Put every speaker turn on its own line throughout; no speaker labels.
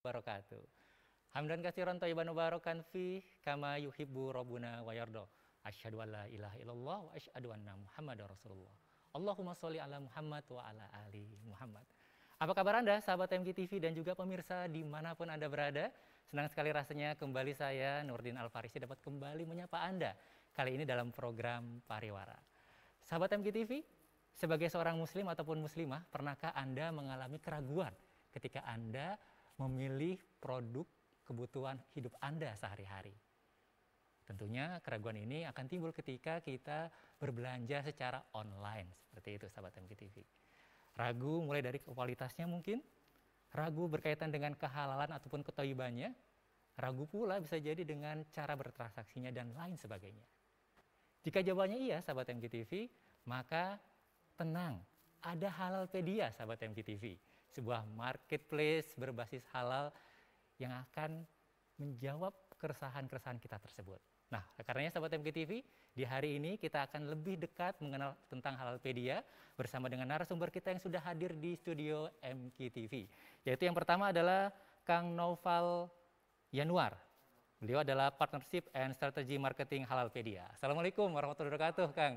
Wabarakatuh. Hamdan katsiran thayyiban mubarakan fi kama yuhibbu rabbuna wa yarda. Asyhadu an la ilaha illallah wa asyhadu anna Muhammadar Rasulullah. Allahumma sholli ala Muhammad wa ala ali Muhammad. Apa kabar Anda, sahabat MKTV dan juga pemirsa dimanapun Anda berada? Senang sekali rasanya kembali saya, Nurdin Alfarisi, dapat kembali menyapa Anda. Kali ini dalam program Pariwara. Sahabat MKTV, sebagai seorang muslim ataupun muslimah, pernahkah Anda mengalami keraguan ketika Anda memilih produk kebutuhan hidup Anda sehari-hari? Tentunya keraguan ini akan timbul ketika kita berbelanja secara online. Seperti itu sahabat MKTV. Ragu mulai dari kualitasnya mungkin, ragu berkaitan dengan kehalalan ataupun kethayyibannya, ragu pula bisa jadi dengan cara bertransaksinya dan lain sebagainya. Jika jawabannya iya sahabat MKTV, maka tenang, ada Halalpedia sahabat MKTV. Sebuah marketplace berbasis halal yang akan menjawab keresahan-keresahan kita tersebut. Nah, karenanya sahabat MKTV, di hari ini kita akan lebih dekat mengenal tentang Halalpedia bersama dengan narasumber kita yang sudah hadir di studio MKTV. Yaitu yang pertama adalah Kang Naufal Yanuar. Beliau adalah Partnership and Strategy Marketing Halalpedia. Assalamualaikum warahmatullahi wabarakatuh, Kang.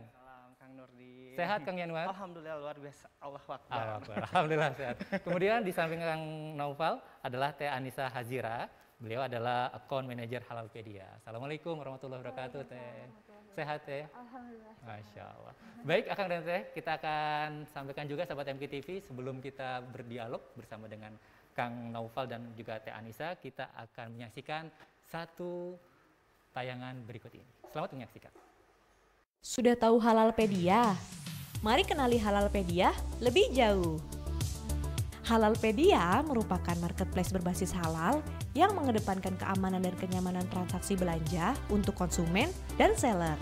Kang Nurdin.
Sehat Kang Yanuar?
Alhamdulillah luar biasa. Allahu Akbar.
Alhamdulillah sehat. Kemudian di samping Kang Naufal adalah Teh Anissa Hazira. Beliau adalah Account Manager Halalpedia. Assalamualaikum warahmatullahi wabarakatuh, Teh. Sehat Teh?
Alhamdulillah.
Masya Allah. Baik Akang dan Teh, kita akan sampaikan juga sahabat MKTV sebelum kita berdialog bersama dengan Kang Naufal dan juga Teh Anissa, kita akan menyaksikan satu tayangan berikut ini. Selamat menyaksikan.
Sudah tahu Halalpedia? Mari kenali Halalpedia lebih jauh. Halalpedia merupakan marketplace berbasis halal yang mengedepankan keamanan dan kenyamanan transaksi belanja untuk konsumen dan seller.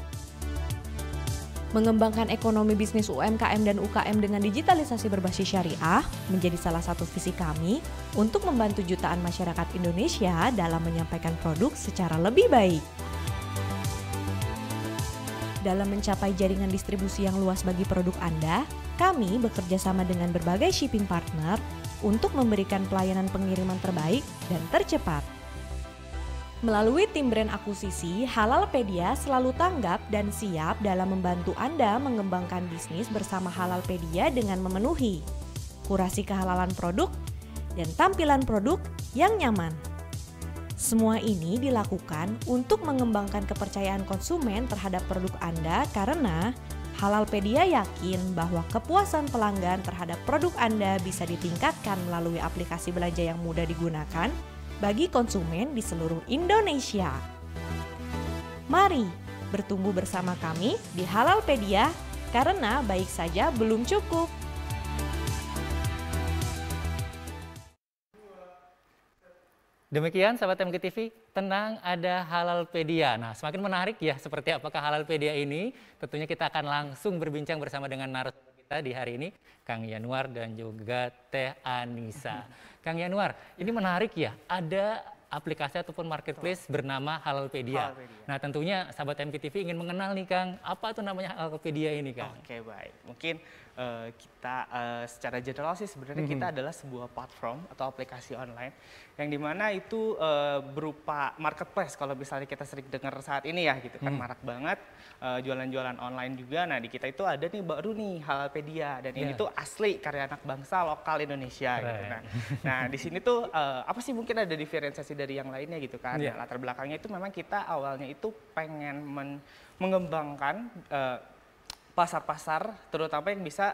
Mengembangkan ekonomi bisnis UMKM dan UKM dengan digitalisasi berbasis syariah menjadi salah satu visi kami untuk membantu jutaan masyarakat Indonesia dalam menyampaikan produk secara lebih baik. Dalam mencapai jaringan distribusi yang luas bagi produk Anda, kami bekerja sama dengan berbagai shipping partner untuk memberikan pelayanan pengiriman terbaik dan tercepat. Melalui tim brand akuisisi, Halalpedia selalu tanggap dan siap dalam membantu Anda mengembangkan bisnis bersama Halalpedia dengan memenuhi kurasi kehalalan produk dan tampilan produk yang nyaman. Semua ini dilakukan untuk mengembangkan kepercayaan konsumen terhadap produk Anda karena Halalpedia yakin bahwa kepuasan pelanggan terhadap produk Anda bisa ditingkatkan melalui aplikasi belanja yang mudah digunakan bagi konsumen di seluruh Indonesia. Mari bertumbuh bersama kami di Halalpedia karena baik saja belum cukup.
Demikian sahabat MKTV, tenang ada Halalpedia. Nah, semakin menarik ya seperti apakah Halalpedia ini. Tentunya kita akan langsung berbincang bersama dengan narasumber kita di hari ini, Kang Yanuar dan juga Teh Anissa. Kang Yanuar, ini menarik ya, ada aplikasi ataupun marketplace bernama Halalpedia. Nah, tentunya sahabat MKTV ingin mengenal nih Kang, apa itu namanya Halalpedia ini Kang?
Oke, baik. Mungkin kita secara general sih sebenarnya kita adalah sebuah platform atau aplikasi online yang dimana itu berupa marketplace. Kalau misalnya kita sering dengar saat ini ya gitu kan, marak banget jualan-jualan online juga. Nah, di kita itu ada nih baru nih Halalpedia dan ini tuh asli karya anak bangsa lokal Indonesia gitu. Nah, di sini tuh apa sih mungkin ada diferensiasi dari yang lainnya gitu kan. Nah, latar belakangnya itu memang kita awalnya itu pengen mengembangkan pasar-pasar terutama yang bisa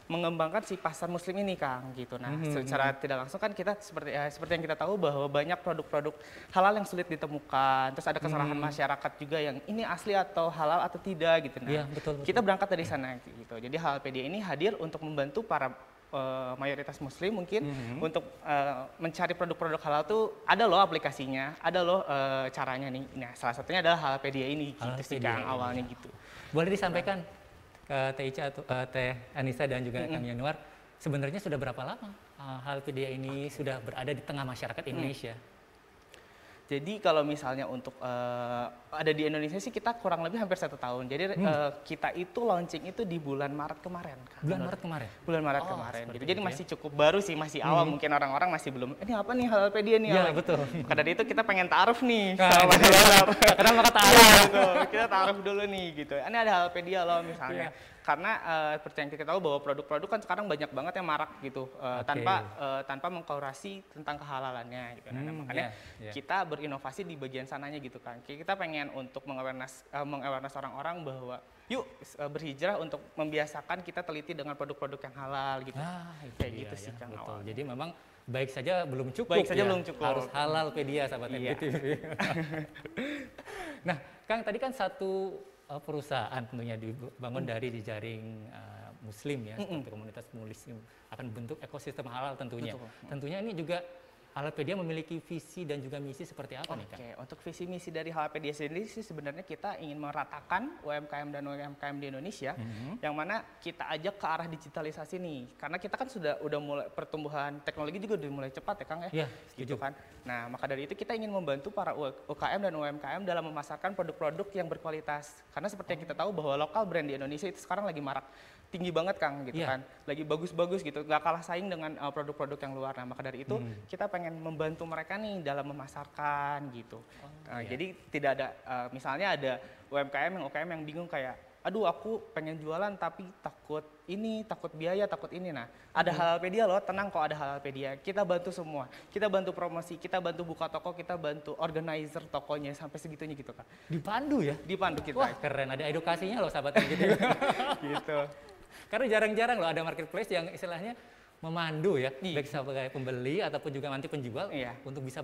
mengembangkan si pasar muslim ini Kang gitu. Nah, secara tidak langsung kan kita seperti yang kita tahu bahwa banyak produk-produk halal yang sulit ditemukan. Terus ada kesalahan masyarakat juga yang ini asli atau halal atau tidak gitu. Nah, betul. Kita berangkat dari sana gitu. Jadi Halalpedia ini hadir untuk membantu para mayoritas muslim mungkin untuk mencari produk-produk halal tuh ada loh aplikasinya, ada loh caranya nih. Nah, salah satunya adalah Halalpedia ini gitu sih Kang awalnya gitu.
Boleh disampaikan ke Teh Ica atau Teh Anissa dan juga Kang Yanuar, sebenarnya sudah berapa lama Halalpedia ini sudah berada di tengah masyarakat Indonesia?
Jadi kalau misalnya untuk ada di Indonesia sih kita kurang lebih hampir 1 tahun. Jadi kita itu launching itu di bulan Maret kemarin.
Bulan Maret kemarin?
Bulan Maret kemarin. Gitu. Jadi masih cukup baru sih, masih awal. Mungkin orang-orang masih belum, ini apa nih Halalpedia nih?
Iya, betul.
Maka dari itu kita pengen taaruf nih.
Kenapa kata taaruf?
Kita taaruf dulu nih gitu. Ini ada Halalpedia loh misalnya. Karena seperti yang kita tahu bahwa produk-produk kan sekarang banyak banget yang marak gitu, tanpa mengkurasi tentang kehalalannya gitu. Nah, makanya kita berinovasi di bagian sananya gitu kan. Kita pengen untuk mengawareness orang-orang bahwa yuk berhijrah untuk membiasakan kita teliti dengan produk-produk yang halal gitu. Kayak gitu sih Kang.
Betul. Jadi memang baik saja belum cukup.
Baik saja belum cukup.
Harus Halalpedia sahabat MPTV. Nah, Kang tadi kan satu perusahaan tentunya dibangun dari jejaring muslim ya, seperti komunitas muslim akan bentuk ekosistem halal tentunya. Tentunya ini juga Halalpedia memiliki visi dan juga misi seperti apa nih Kang?
Oke, untuk visi misi dari Halalpedia sendiri sih sebenarnya kita ingin meratakan UMKM dan UMKM di Indonesia, yang mana kita ajak ke arah digitalisasi nih. Karena kita kan udah mulai pertumbuhan teknologi juga udah mulai cepat ya Kang ya.
Iya,
gitu kan. Nah, maka dari itu kita ingin membantu para UKM dan UMKM dalam memasarkan produk-produk yang berkualitas. Karena seperti yang kita tahu bahwa lokal brand di Indonesia itu sekarang lagi marak. Tinggi banget Kang gitu kan, lagi bagus-bagus gitu, nggak kalah saing dengan produk-produk yang luar. Nah maka dari itu kita pengen membantu mereka nih dalam memasarkan gitu. Jadi tidak ada, misalnya ada UKM yang bingung kayak, aduh aku pengen jualan tapi takut ini, takut biaya, takut ini. Nah ada Halalpedia loh, tenang kok ada Halalpedia. Kita bantu semua, kita bantu promosi, kita bantu buka toko, kita bantu organizer tokonya sampai segitunya gitu Kak.
Dipandu ya?
Dipandu kita.
Wah keren, ada edukasinya loh sahabat gitu.
Gitu.
Karena jarang-jarang loh ada marketplace yang istilahnya memandu ya, baik sebagai pembeli ataupun juga nanti penjual untuk bisa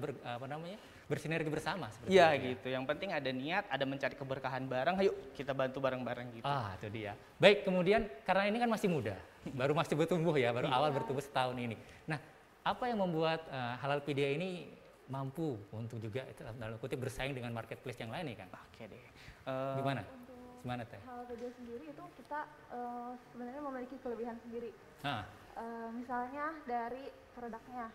bersinergi bersama.
Iya gitu. Yang penting ada niat, ada mencari keberkahan bareng. Ayo kita bantu bareng-bareng gitu.
Itu dia. Baik, kemudian karena ini kan masih muda, baru masih bertumbuh ya, baru awal bertumbuh setahun ini. Nah, apa yang membuat Halalpedia ini mampu untuk juga dalam kutip bersaing dengan marketplace yang lain nih Kang?
Oke deh.
Gimana Teh?
Halalpedia sendiri itu kita sebenarnya memiliki kelebihan sendiri. Misalnya dari produknya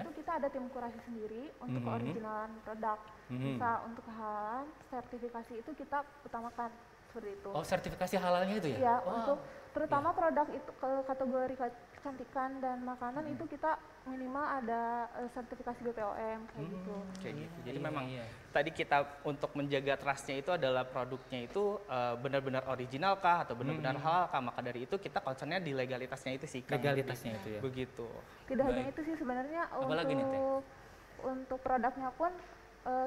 itu kita ada tim kurasi sendiri untuk keoriginalan produk. Bisa untuk kehalalan, sertifikasi itu kita utamakan seperti itu.
Oh, sertifikasi halalnya itu ya?
Iya, untuk terutama produk itu kategori kecantikan dan makanan itu kita minimal ada sertifikasi BPOM kayak gitu.
Kayak gitu. Jadi memang tadi kita untuk menjaga trustnya itu adalah produknya itu benar-benar original kah atau benar-benar halal kah. Maka dari itu kita concernnya di legalitasnya itu sih.
Legalitasnya itu ya.
Begitu.
Tidak hanya itu sih sebenarnya untuk produknya pun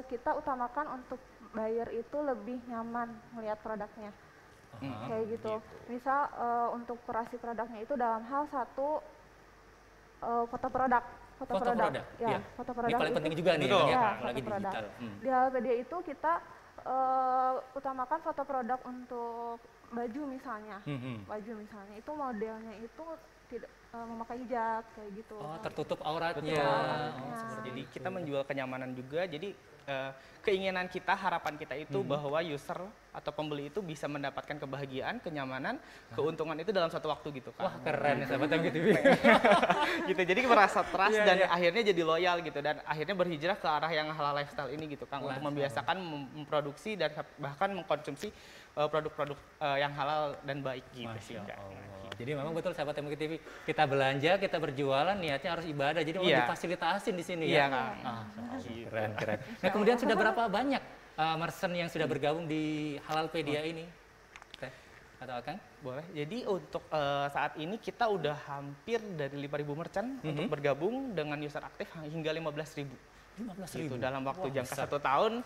kita utamakan untuk buyer itu lebih nyaman melihat produknya. Kayak gitu. Misal untuk kurasi produknya itu dalam hal satu foto produk.
Foto produk.
Ya, foto produk.
Ini paling penting juga nih
ya,
apalagi digital.
Di Halalpedia itu kita utamakan foto produk untuk baju misalnya. Baju misalnya itu modelnya itu tidak memakai hijab kayak gitu.
Oh, tertutup auratnya.
Jadi kita menjual kenyamanan juga. Jadi keinginan kita, harapan kita itu bahwa user atau pembeli itu bisa mendapatkan kebahagiaan, kenyamanan, keuntungan itu dalam satu waktu gitu kan.
Wah keren ya sahabat MPTV.
Gitu, jadi merasa trust dan akhirnya jadi loyal gitu dan akhirnya berhijrah ke arah yang halal lifestyle ini gitu kan untuk membiasakan memproduksi dan bahkan mengkonsumsi produk-produk yang halal dan baik gitu sih Kak.
Jadi memang betul sahabat MPTV, kita belanja, kita berjualan niatnya harus ibadah. Jadi mau difasilitasin di sini ya. Keren. Nah, kemudian sudah berapa banyak merchant yang sudah bergabung di Halalpedia ini? Atau Kang?
Boleh. Jadi untuk saat ini kita udah hampir dari 5.000 merchant untuk bergabung dengan user aktif hingga 15.000.
15.000
itu dalam waktu jangka 1 tahun.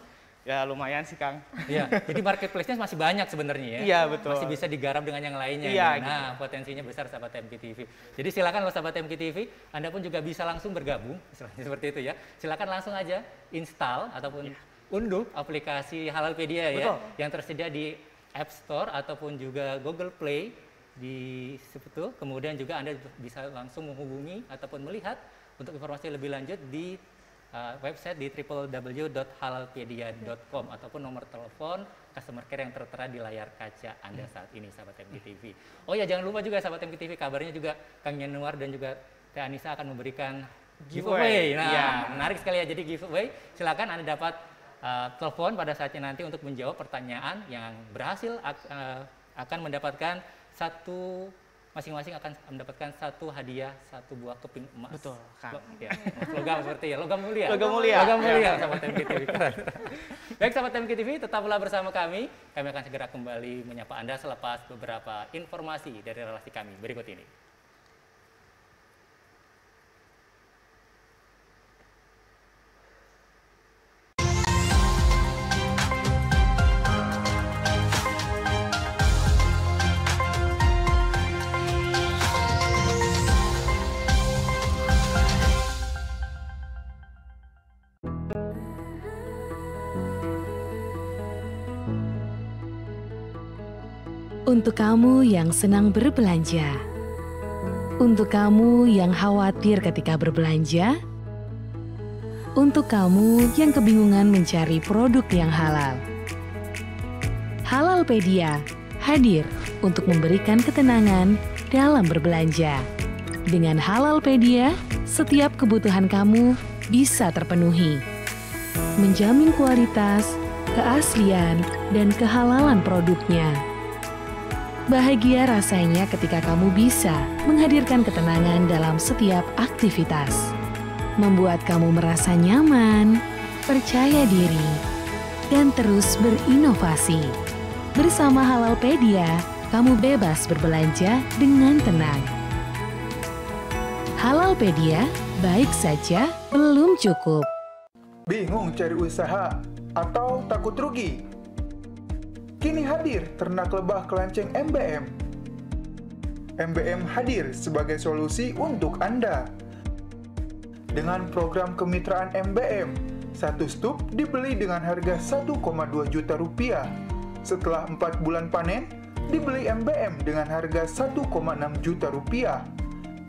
Ya lumayan sih Kang.
Iya, jadi marketplace-nya masih banyak sebenarnya ya.
Iya betul.
Masih bisa digarap dengan yang lainnya.
Iya,
Nah, gitu. Potensinya besar sahabat MPTV. Jadi silakan loh sahabat MPTV, Anda pun juga bisa langsung bergabung, seperti itu ya. Silakan langsung aja install ataupun unduh aplikasi Halalpedia ya, yang tersedia di App Store ataupun juga Google Play di situ. Kemudian juga Anda bisa langsung menghubungi ataupun melihat untuk informasi lebih lanjut di website di www.halalpedia.com ataupun nomor telepon customer care yang tertera di layar kaca Anda saat ini sahabat MPTV. Oh ya jangan lupa juga sahabat MPTV, kabarnya juga Kang Yanuar dan juga Teh Anissa akan memberikan giveaway. Nah,
ya.
menarik sekali ya. Jadi giveaway, silakan Anda dapat telepon pada saatnya nanti untuk menjawab pertanyaan yang berhasil akan mendapatkan masing-masing akan mendapatkan satu hadiah, satu buah keping emas.
Betul, Kang.
Ya, logam seperti ya, logam mulia.
Logam mulia.
Logam mulia, sahabat MKTV. Baik, sahabat MKTV, tetaplah bersama kami. Kami akan segera kembali menyapa Anda selepas beberapa informasi dari relasi kami berikut ini.
Untuk kamu yang senang berbelanja, untuk kamu yang khawatir ketika berbelanja, untuk kamu yang kebingungan mencari produk yang halal. Halalpedia hadir untuk memberikan ketenangan dalam berbelanja. Dengan Halalpedia, setiap kebutuhan kamu bisa terpenuhi. Menjamin kualitas, keaslian, dan kehalalan produknya. Bahagia rasanya ketika kamu bisa menghadirkan ketenangan dalam setiap aktivitas. Membuat kamu merasa nyaman, percaya diri, dan terus berinovasi. Bersama Halalpedia, kamu bebas berbelanja dengan tenang. Halalpedia, baik saja belum cukup.
Bingung cari usaha atau takut rugi? Kini hadir ternak lebah kelanceng MBM. MBM hadir sebagai solusi untuk Anda. Dengan program kemitraan MBM, satu stup dibeli dengan harga 1,2 juta rupiah. Setelah 4 bulan panen, dibeli MBM dengan harga 1,6 juta rupiah.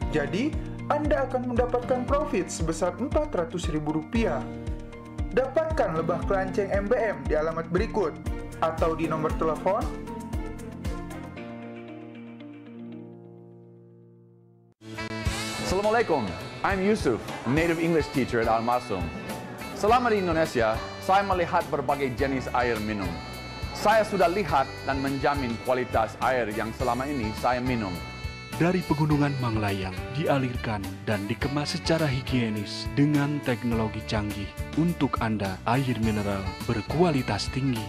Jadi, Anda akan mendapatkan profit sebesar Rp400.000. Dapatkan lebah kelanceng MBM di alamat berikut atau di nomor telepon .
Assalamualaikum, I'm Yusuf, native English teacher at Al-Masum. Selama di Indonesia, saya melihat berbagai jenis air minum. Saya sudah lihat dan menjamin kualitas air yang selama ini saya minum.
Dari pegunungan Manglayang dialirkan dan dikemas secara higienis dengan teknologi canggih untuk Anda air mineral berkualitas tinggi.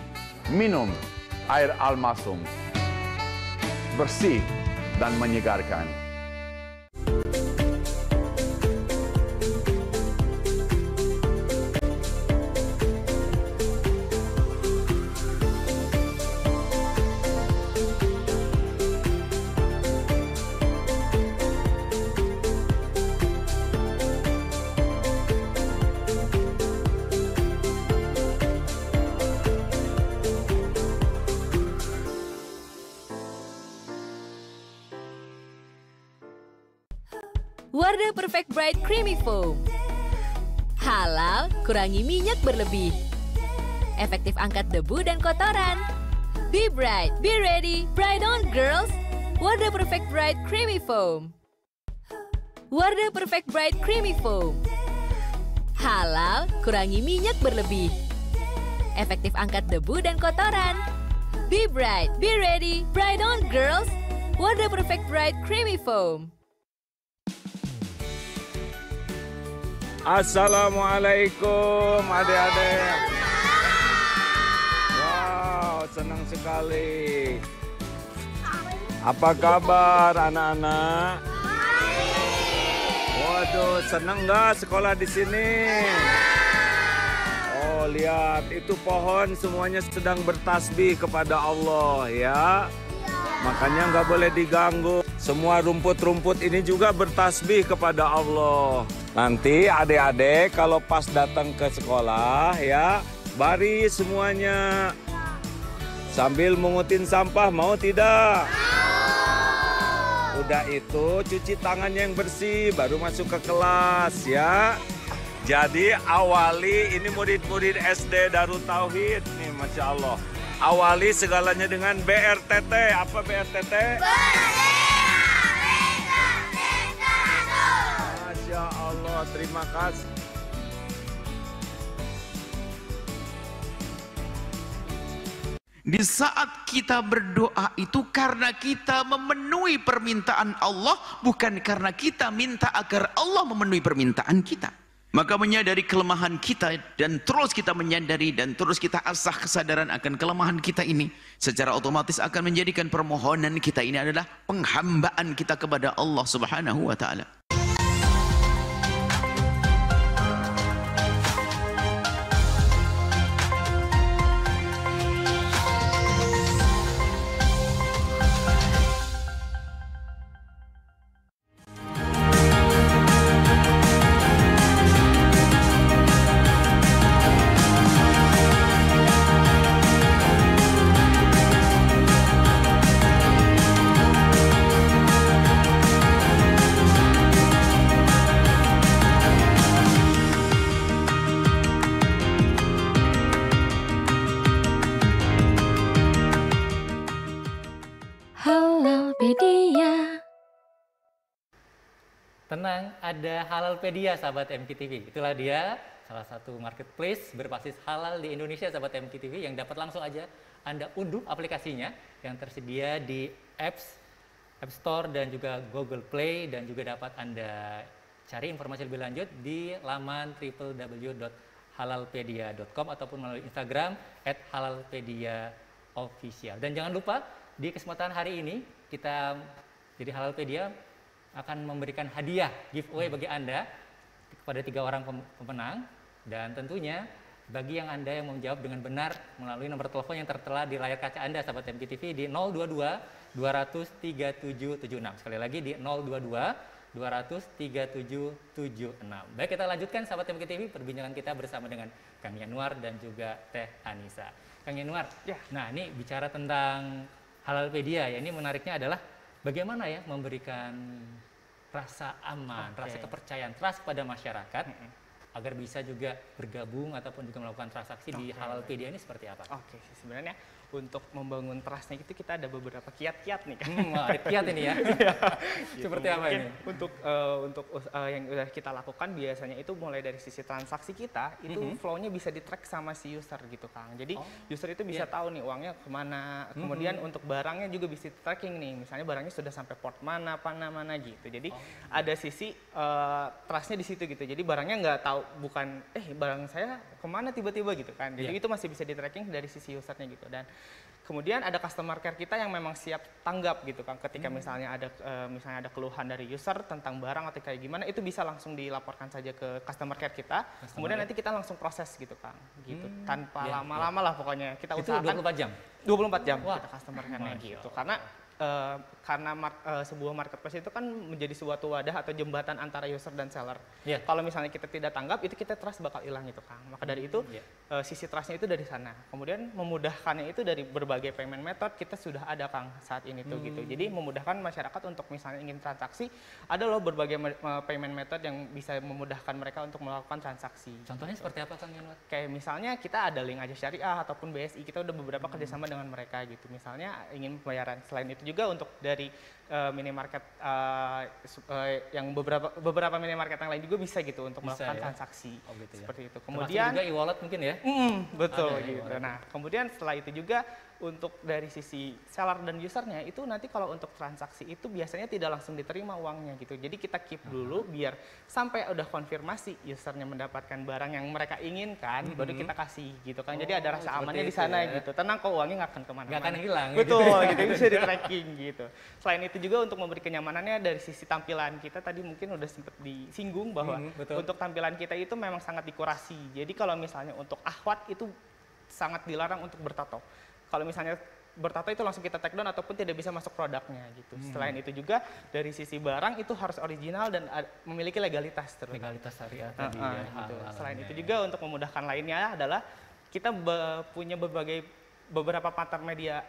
Minum air Al-Masum, bersih dan menyegarkan.
Wardah Perfect Bright Creamy Foam. Halal, kurangi minyak berlebih. Efektif angkat debu dan kotoran. Be bright, be ready, bright on girls. Wardah Perfect Bright Creamy Foam. Wardah Perfect Bright Creamy Foam. Halal, kurangi minyak berlebih. Efektif angkat debu dan kotoran. Be bright, be ready, bright on girls. Wardah Perfect Bright Creamy Foam.
Assalamualaikum adik-adik. Wow, senang sekali. Apa kabar anak-anak? Waduh, senang nggak sekolah di sini? Oh, lihat itu pohon semuanya sedang bertasbih kepada Allah ya. Makanya nggak boleh diganggu. Semua rumput-rumput ini juga bertasbih kepada Allah. Nanti adik-adik kalau pas datang ke sekolah ya, baris semuanya. Sambil mengutin sampah, mau tidak? Udah itu cuci tangannya yang bersih, baru masuk ke kelas ya. Jadi awali ini murid-murid SD Darut Tauhid nih, Masya Allah. Awali segalanya dengan BRTT. Apa BRTT? Masya Allah, terima kasih.
Di saat kita berdoa itu karena kita memenuhi permintaan Allah, bukan karena kita minta agar Allah memenuhi permintaan kita. Maka menyadari kelemahan kita dan terus kita menyadari dan terus kita asah kesadaran akan kelemahan kita ini, secara otomatis akan menjadikan permohonan kita ini adalah penghambaan kita kepada Allah Subhanahu wa taala.
Tenang, ada Halalpedia sahabat MKTV. Itulah dia, salah satu marketplace berbasis halal di Indonesia sahabat MKTV yang dapat langsung aja Anda unduh aplikasinya yang tersedia di App Store dan juga Google Play, dan juga dapat Anda cari informasi lebih lanjut di laman www.halalpedia.com ataupun melalui Instagram @halalpediaofficial. Dan jangan lupa di kesempatan hari ini kita jadi Halalpedia akan memberikan hadiah giveaway bagi Anda kepada 3 orang pemenang, dan tentunya bagi yang Anda yang menjawab dengan benar melalui nomor telepon yang tertera di layar kaca Anda sahabat MKTV di 022 200 3776. Sekali lagi di 022 200 3776. Baik, kita lanjutkan sahabat MKTV perbincangan kita bersama dengan Kang Yanuar dan juga Teh Anissa. Kang Yanuar, ya. Nah ini bicara tentang Halalpedia ya, ini menariknya adalah bagaimana ya memberikan rasa aman, rasa kepercayaan, trust pada masyarakat agar bisa juga bergabung ataupun juga melakukan transaksi di Halalpedia ini seperti apa?
Sebenarnya untuk membangun trustnya itu kita ada beberapa kiat-kiat nih kan.
Ada kiat ini ya. Seperti apa ini?
Untuk yang udah kita lakukan biasanya itu mulai dari sisi transaksi kita itu flow-nya bisa di-track sama si user gitu Kang. Jadi user itu bisa tahu nih uangnya kemana. Kemudian untuk barangnya juga bisa tracking nih. Misalnya barangnya sudah sampai port mana gitu. Jadi ada sisi trustnya di situ gitu. Jadi barangnya nggak tahu, bukan barang saya kemana tiba-tiba gitu kan. Jadi itu masih bisa di-tracking dari sisi usernya gitu. Dan kemudian ada customer care kita yang memang siap tanggap gitu kan, ketika misalnya ada keluhan dari user tentang barang atau kayak gimana, itu bisa langsung dilaporkan saja ke customer care kita. Kemudian nanti kita langsung proses gitu Kang, gitu tanpa lama-lama lah pokoknya. Kita usahakan
24 jam.
24 jam kita customer care-nya gitu. Karena sebuah marketplace itu kan menjadi suatu wadah atau jembatan antara user dan seller. Kalau misalnya kita tidak tanggap, itu kita trust bakal hilang gitu Kang. Maka dari itu sisi trustnya itu dari sana. Kemudian memudahkannya itu dari berbagai payment method kita sudah ada Kang saat ini tuh gitu. Jadi memudahkan masyarakat untuk misalnya ingin transaksi, ada loh berbagai payment method yang bisa memudahkan mereka untuk melakukan transaksi.
Contohnya seperti apa Kang Yanuar?
Kayak misalnya kita ada Link Aja Syariah ataupun BSI, kita udah beberapa kerjasama dengan mereka gitu. Misalnya ingin pembayaran. Selain itu juga untuk dari minimarket yang beberapa minimarket yang lain juga bisa gitu untuk melakukan transaksi seperti itu. Kemudian
juga e-wallet mungkin ya?
Betul gitu. Nah kemudian setelah itu juga untuk dari sisi seller dan usernya itu nanti kalau untuk transaksi itu biasanya tidak langsung diterima uangnya gitu. Jadi kita keep dulu biar sampai udah konfirmasi usernya mendapatkan barang yang mereka inginkan, baru kita kasih gitu kan. Jadi ada rasa amannya di sana gitu. Tenang kok, uangnya nggak akan kemana-mana.
Nggak akan hilang.
Betul gitu, bisa di tracking gitu. Selain itu juga untuk memberi kenyamanannya dari sisi tampilan kita tadi mungkin udah sempat disinggung bahwa untuk tampilan kita itu memang sangat dikurasi. Jadi kalau misalnya untuk akhwat itu sangat dilarang untuk bertato. Kalau misalnya bertato itu langsung kita take down ataupun tidak bisa masuk produknya gitu. Selain itu juga dari sisi barang itu harus original dan memiliki legalitas terus.
Legalitas syariah tadi ya.
Gitu. Selain itu juga untuk memudahkan lainnya adalah kita punya beberapa partner media,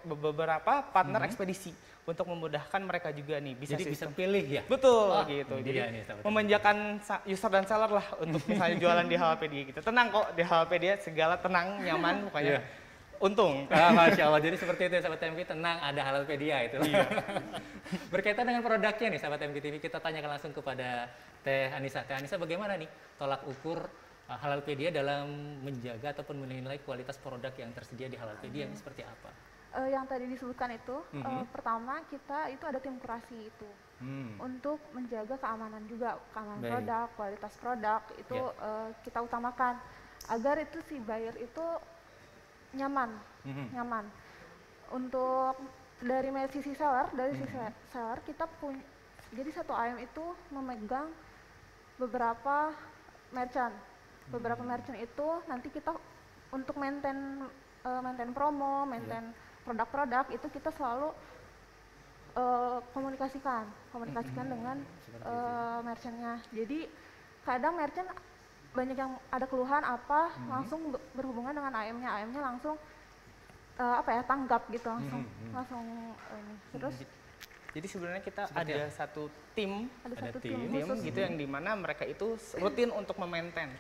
beberapa partner ekspedisi untuk memudahkan mereka juga nih bisa
bisa pilih ya.
Betul gitu. Jadi memanjakan user dan seller lah untuk misalnya jualan di Halalpedia gitu. Tenang kok di Halalpedia segala tenang, nyaman pokoknya. untung.
Masya Allah, jadi seperti itu ya sahabat MK, tenang, ada Halalpedia itu. Iya. Berkaitan dengan produknya nih sahabat MKTV, kita tanyakan langsung kepada Teh Anissa. Teh Anissa, bagaimana nih tolak ukur Halalpedia dalam menjaga ataupun menilai kualitas produk yang tersedia di Halalpedia ini seperti apa?
Yang tadi disebutkan itu, pertama kita itu ada tim kurasi itu untuk menjaga keamanan juga, keamanan produk, kualitas produk itu kita utamakan agar itu si buyer itu nyaman. Untuk dari sisi seller, kita punya, jadi satu AM itu memegang beberapa merchant. Beberapa merchant itu nanti kita untuk maintain promo, maintain produk-produk itu kita selalu komunikasikan dengan merchantnya. Jadi kadang merchant banyak yang ada keluhan apa, langsung berhubungan dengan AM-nya langsung tanggap gitu, langsung ini. Terus
jadi sebenarnya kita ada satu tim
khusus
gitu yang dimana mereka itu rutin untuk memaintain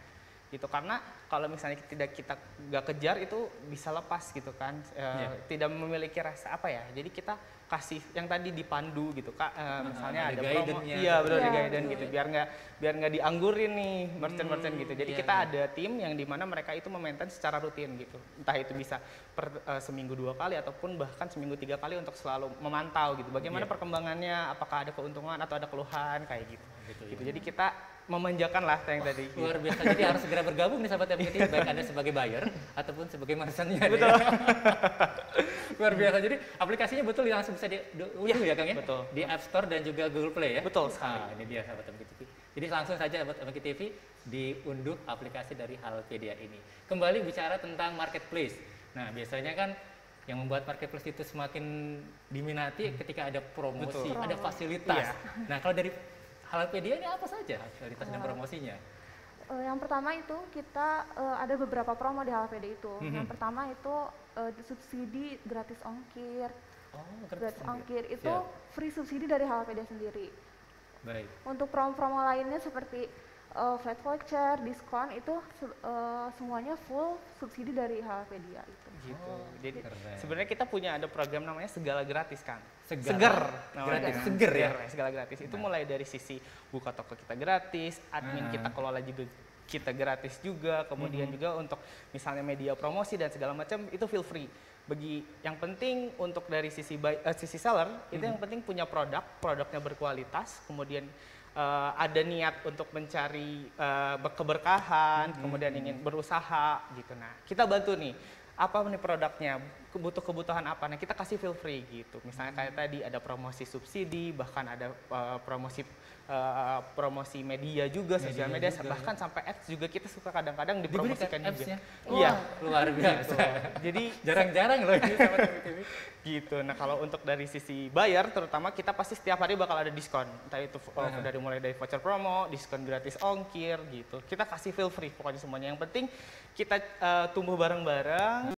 gitu, karena kalau misalnya kita nggak kejar itu bisa lepas gitu kan, tidak memiliki rasa jadi kita kasih yang tadi dipandu gitu Kak, misalnya ada promo, benar ada guidance gitu, biar nggak dianggurin nih merchant gitu. Jadi kita ada tim yang dimana mereka itu memaintain secara rutin gitu, entah itu bisa seminggu 2 kali ataupun bahkan seminggu 3 kali untuk selalu memantau gitu, bagaimana perkembangannya, apakah ada keuntungan atau ada keluhan kayak gitu. Jadi kita memanjakan lah yang tadi.
Luar biasa, jadi harus segera bergabung nih sahabat MKTV, baik Anda sebagai buyer ataupun sebagai merchant-nya.
Betul.
Luar biasa, jadi aplikasinya betul langsung bisa diunduh ya Kang ya?
Betul.
Di App Store dan juga Google Play ya?
Betul sekali.
Ini dia sahabat MKTV. Jadi langsung saja sahabat MKTV diunduh aplikasi dari Halalpedia ini. Kembali bicara tentang marketplace. Nah biasanya kan yang membuat marketplace itu semakin diminati ketika ada promosi, ada fasilitas. Nah kalau dari Halalpedia ini apa saja fasilitas dan promosinya?
Yang pertama itu kita ada beberapa promo di Halalpedia itu. Yang pertama itu subsidi gratis ongkir. Gratis ongkir itu free subsidi dari Halalpedia sendiri.
Baik.
Untuk promo-promo lainnya seperti flat voucher, diskon itu semuanya full subsidi dari Halalpedia itu.
Gitu. Jadi sebenarnya kita punya ada program namanya Segala Gratis kan.
Seger ya.
Segala Gratis itu mulai dari sisi buka toko kita gratis, admin kita kelola juga kita gratis juga, kemudian juga untuk misalnya media promosi dan segala macam itu feel free. Bagi yang penting untuk dari sisi seller itu yang penting punya produknya berkualitas, kemudian ada niat untuk mencari keberkahan, kemudian ingin berusaha gitu. Nah, kita bantu nih, apa nih produknya, kebutuhan apa, nah kita kasih feel free gitu. Misalnya kayak tadi ada promosi subsidi, bahkan ada promosi media juga, sosial media, bahkan sampai ads juga kita suka kadang-kadang dipromosikan juga.
Iya, luar biasa.
Jadi
jarang-jarang loh ini sama TV.
Gitu. Nah kalau untuk dari sisi buyer, terutama kita pasti setiap hari bakal ada diskon. Entah itu mulai dari voucher promo, diskon gratis ongkir gitu. Kita kasih feel free pokoknya semuanya. Yang penting kita tumbuh bareng-bareng.